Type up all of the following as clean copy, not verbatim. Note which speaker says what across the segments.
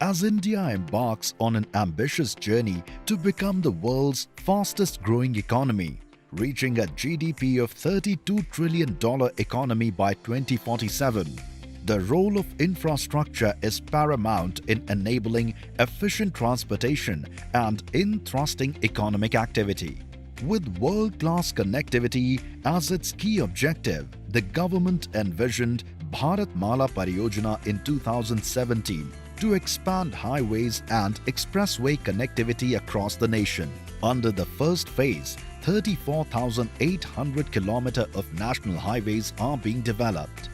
Speaker 1: As India embarks on an ambitious journey to become the world's fastest growing economy, reaching a GDP of $32 trillion economy by 2047, the role of infrastructure is paramount in enabling efficient transportation and in thrusting economic activity. With world-class connectivity as its key objective, the government envisioned Bharatmala Pariyojana in 2017 to expand highways and expressway connectivity across the nation. Under the first phase, 34,800 km of national highways are being developed.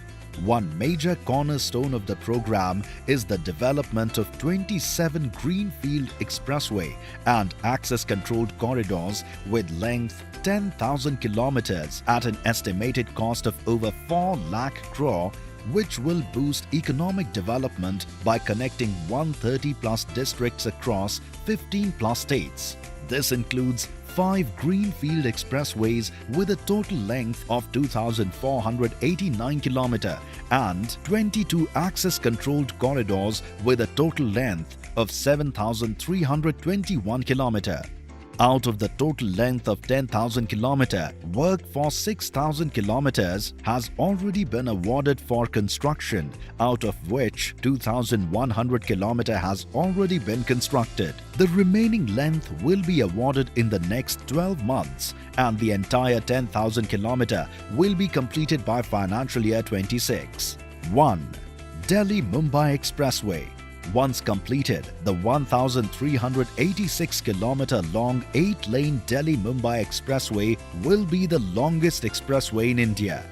Speaker 1: One major cornerstone of the program is the development of 27 greenfield expressway and access-controlled corridors with length 10,000 kilometers at an estimated cost of over 4 lakh crore, which will boost economic development by connecting 130+ districts across 15+ states. This includes 5 greenfield expressways with a total length of 2,489 km and 22 access-controlled corridors with a total length of 7,321 km. Out of the total length of 10,000 km, work for 6,000 km has already been awarded for construction, out of which 2,100 km has already been constructed. The remaining length will be awarded in the next 12 months and the entire 10,000 km will be completed by financial year 26. 1. Delhi-Mumbai Expressway. Once completed, the 1,386 km long 8-lane Delhi-Mumbai Expressway will be the longest expressway in India.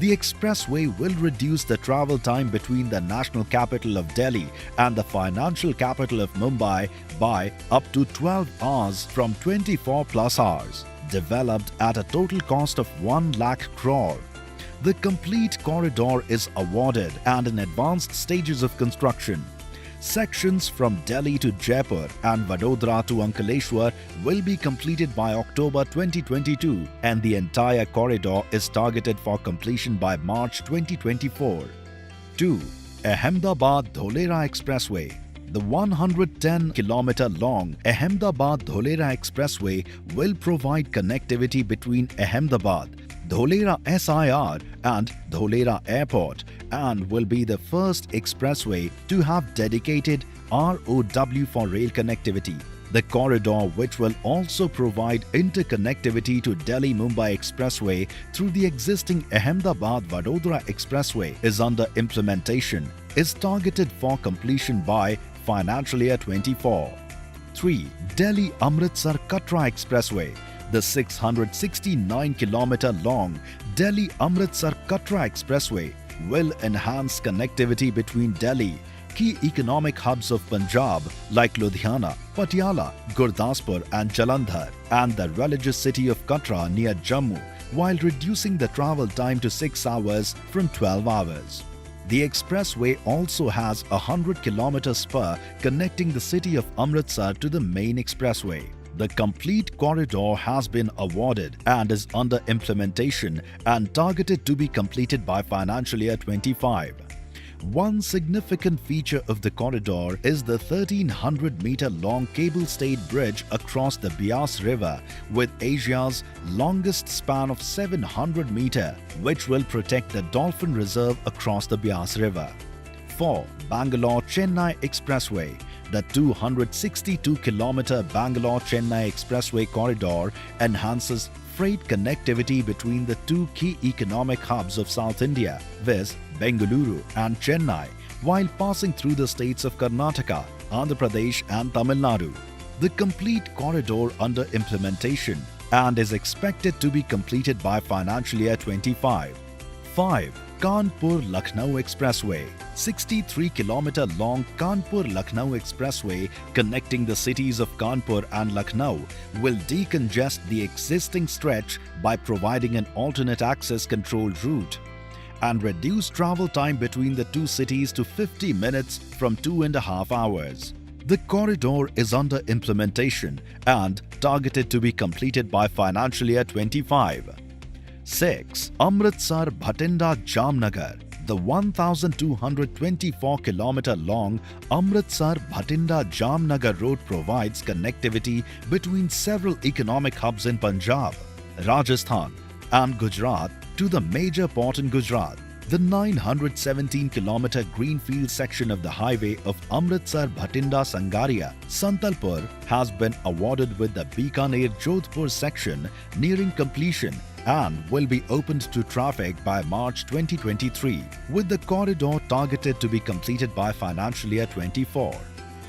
Speaker 1: The expressway will reduce the travel time between the national capital of Delhi and the financial capital of Mumbai by up to 12 hours from 24+ hours. Developed at a total cost of 1 lakh crore. The complete corridor is awarded and in advanced stages of construction. Sections from Delhi to Jaipur and Vadodara to Ankleshwar will be completed by October 2022 and the entire corridor is targeted for completion by March 2024. 2. Ahmedabad-Dholera Expressway. The 110 km long Ahmedabad-Dholera Expressway will provide connectivity between Ahmedabad, Dholera SIR and Dholera Airport and will be the first expressway to have dedicated ROW for rail connectivity. The corridor, which will also provide interconnectivity to Delhi-Mumbai Expressway through the existing Ahmedabad-Vadodara Expressway, is under implementation, is targeted for completion by financial year 24. 3. Delhi-Amritsar Katra Expressway. The 669 km long Delhi-Amritsar Katra Expressway will enhance connectivity between Delhi, key economic hubs of Punjab like Ludhiana, Patiala, Gurdaspur and Jalandhar, and the religious city of Katra near Jammu, while reducing the travel time to 6 hours from 12 hours. The expressway also has a 100 km spur connecting the city of Amritsar to the main expressway. The complete corridor has been awarded and is under implementation and targeted to be completed by financial year 25. One significant feature of the corridor is the 1,300-meter-long cable-stayed bridge across the Beas River with Asia's longest span of 700 meters, which will protect the dolphin reserve across the Beas River. 4. Bangalore-Chennai Expressway. The 262-kilometer Bangalore-Chennai Expressway corridor enhances freight connectivity between the two key economic hubs of South India, viz. Bengaluru and Chennai, while passing through the states of Karnataka, Andhra Pradesh and Tamil Nadu. The complete corridor under implementation and is expected to be completed by financial year 25. 5. Kanpur-Lucknow Expressway. 63-kilometer long Kanpur-Lucknow Expressway connecting the cities of Kanpur and Lucknow will decongest the existing stretch by providing an alternate access controlled route and reduce travel time between the two cities to 50 minutes from 2.5 hours. The corridor is under implementation and targeted to be completed by financial year 25. 6. Amritsar-Bhatinda-Jamnagar. The 1,224-kilometer-long Amritsar-Bhatinda-Jamnagar road provides connectivity between several economic hubs in Punjab, Rajasthan and Gujarat to the major port in Gujarat. The 917-kilometer greenfield section of the highway of Amritsar-Bhatinda-Sangaria, Santalpur has been awarded with the Bikaner-Jodhpur section nearing completion and will be opened to traffic by March 2023, with the corridor targeted to be completed by financial year 24.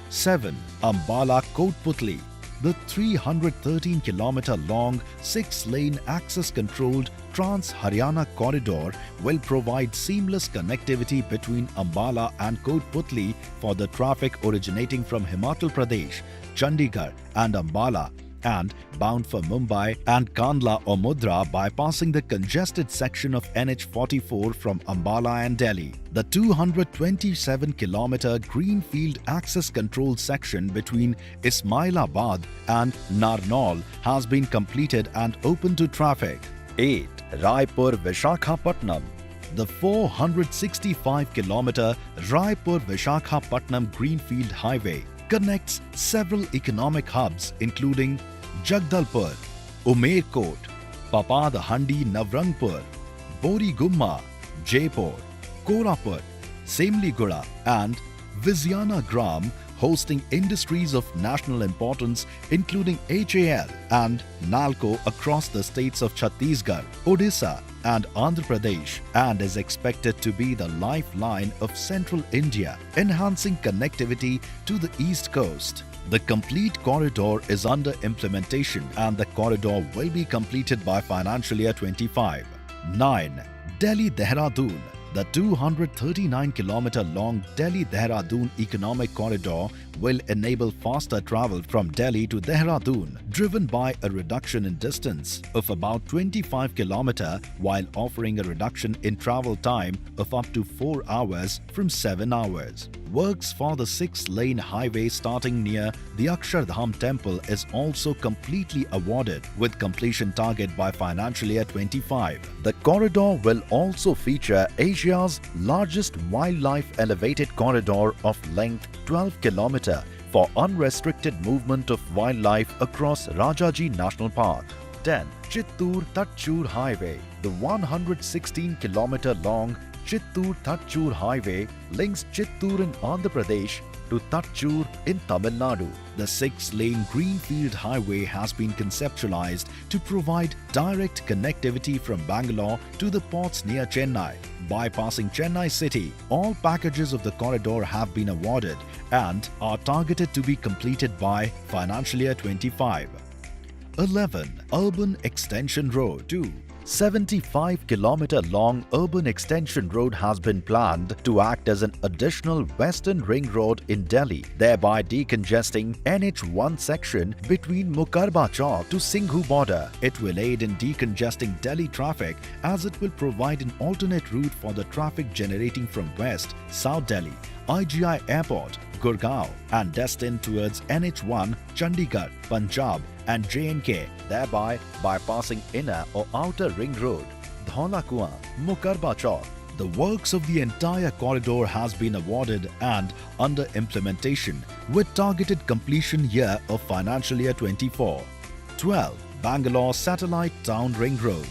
Speaker 1: 7. Ambala-Kotputli. The 313-kilometer-long, 6-lane access-controlled Trans-Haryana corridor will provide seamless connectivity between Ambala and Kotputli for the traffic originating from Himachal Pradesh, Chandigarh and Ambala, and bound for Mumbai and Kandla or Mundra, bypassing the congested section of NH44 from Ambala and Delhi. The 227-kilometer greenfield access-controlled section between Ismailabad and Narnaul has been completed and open to traffic. 8. Raipur-Vishakhapatnam. The 465-kilometer Raipur-Vishakhapatnam greenfield highway connects several economic hubs including Jagdalpur, Umerkot, Papadahandi Navrangpur, Borigumma, Jaipur, Koraput, Semligura and Vizianagram, hosting industries of national importance including HAL and NALCO across the states of Chhattisgarh, Odisha and Andhra Pradesh, and is expected to be the lifeline of central India, enhancing connectivity to the east coast. The complete corridor is under implementation and the corridor will be completed by financial year 25. 9. Delhi-Dehradun. The 239-kilometer-long Delhi-Dehradun economic corridor will enable faster travel from Delhi to Dehradun, driven by a reduction in distance of about 25 km while offering a reduction in travel time of up to 4 hours from 7 hours. Works for the 6-lane highway starting near the Akshardham temple is also completely awarded, with completion target by financial year 25. The corridor will also feature Asia's largest wildlife elevated corridor of length 12 km for unrestricted movement of wildlife across Rajaji National Park. 10. Chittoor-Thatchur Highway. The 116-kilometer-long Chittoor-Thatchur Highway links Chittoor in Andhra Pradesh to Thatchur in Tamil Nadu. The 6-lane greenfield highway has been conceptualized to provide direct connectivity from Bangalore to the ports near Chennai, bypassing Chennai city. All packages of the corridor have been awarded and are targeted to be completed by financial year 25. 11. Urban Extension Road. 2. 75-kilometer-long urban extension road has been planned to act as an additional western ring road in Delhi, thereby decongesting NH1 section between Mukarba Chowk to Singhu border. It will aid in decongesting Delhi traffic as it will provide an alternate route for the traffic generating from West, South Delhi, IGI Airport, Gurgaon and destined towards NH1, Chandigarh, Punjab and J&K, thereby bypassing inner or outer ring road, Dhaula Kuan, Mukarba Chowk. The works of the entire corridor has been awarded and under implementation with targeted completion year of financial year 24. 12. Bangalore Satellite Town Ring Road.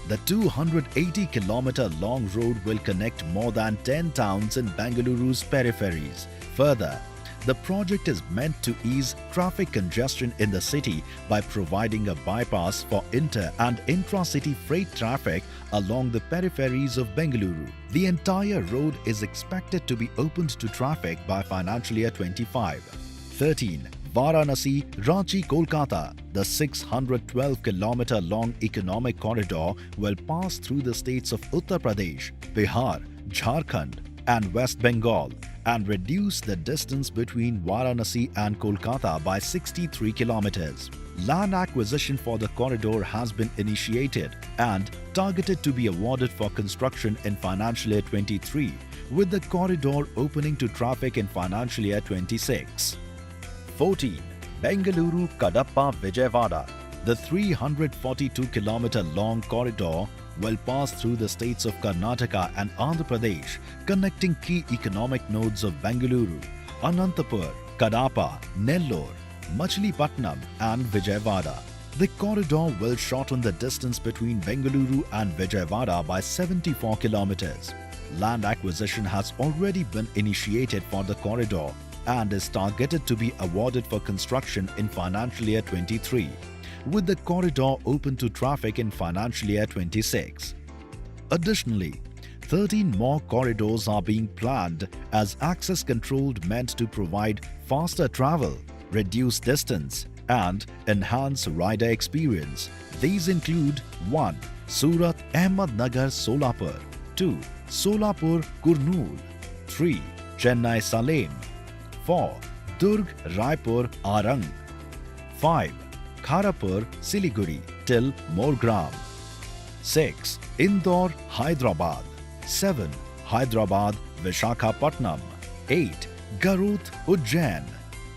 Speaker 1: The 280-kilometer-long road will connect more than 10 towns in Bengaluru's peripheries. Further, the project is meant to ease traffic congestion in the city by providing a bypass for inter- and intra-city freight traffic along the peripheries of Bengaluru. The entire road is expected to be opened to traffic by financial year 25. 13. Varanasi, Ranchi, Kolkata. The 612-kilometer-long economic corridor will pass through the states of Uttar Pradesh, Bihar, Jharkhand and West Bengal and reduce the distance between Varanasi and Kolkata by 63 kilometers. Land acquisition for the corridor has been initiated and targeted to be awarded for construction in financial year 23, with the corridor opening to traffic in financial year 26. 14. Bengaluru Kadapa Vijayawada. The 342-kilometer long corridor will pass through the states of Karnataka and Andhra Pradesh, connecting key economic nodes of Bengaluru, Anantapur, Kadapa, Nellore, Machilipatnam and Vijayawada. The corridor will shorten the distance between Bengaluru and Vijayawada by 74 kilometers. Land acquisition has already been initiated for the corridor and is targeted to be awarded for construction in financial year 23, with the corridor open to traffic in financial year 26. Additionally, 13 more corridors are being planned as access controlled meant to provide faster travel, reduce distance and enhance rider experience. These include 1. Surat Ahmednagar Solapur, 2. Solapur Kurnool, 3. Chennai Salem, 4. Durg Raipur Arang, 5. Kharapur Siliguri till Morgram, 6. Indore Hyderabad, 7. Hyderabad Vishakhapatnam, 8. Garut Ujjain,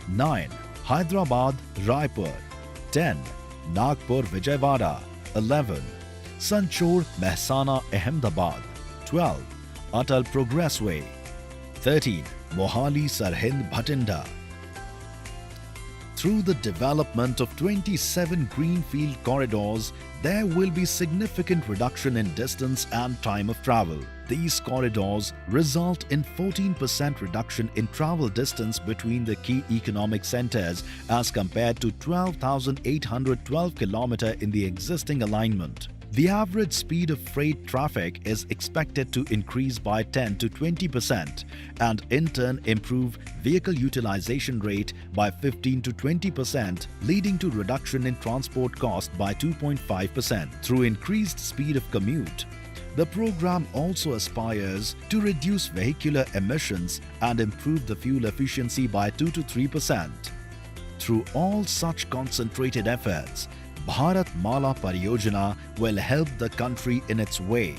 Speaker 1: 9. Hyderabad Raipur, 10. Nagpur Vijayawada, 11. Sanchor Mehsana Ahmedabad, 12. Atal Progressway, 13. Mohali Sarhind Bhatinda. Through the development of 27 greenfield corridors, there will be significant reduction in distance and time of travel. These corridors result in 14% reduction in travel distance between the key economic centers as compared to 12,812 km in the existing alignment. The average speed of freight traffic is expected to increase by 10 to 20% and in turn improve vehicle utilization rate by 15 to 20%, leading to reduction in transport cost by 2.5% through increased speed of commute. The program also aspires to reduce vehicular emissions and improve the fuel efficiency by 2 to 3%. Through all such concentrated efforts, Bharatmala Pariyojana will help the country in its way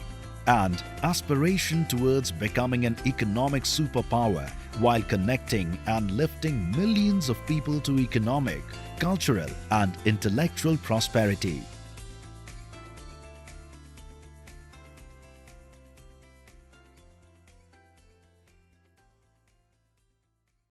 Speaker 1: and aspiration towards becoming an economic superpower while connecting and lifting millions of people to economic, cultural and intellectual prosperity.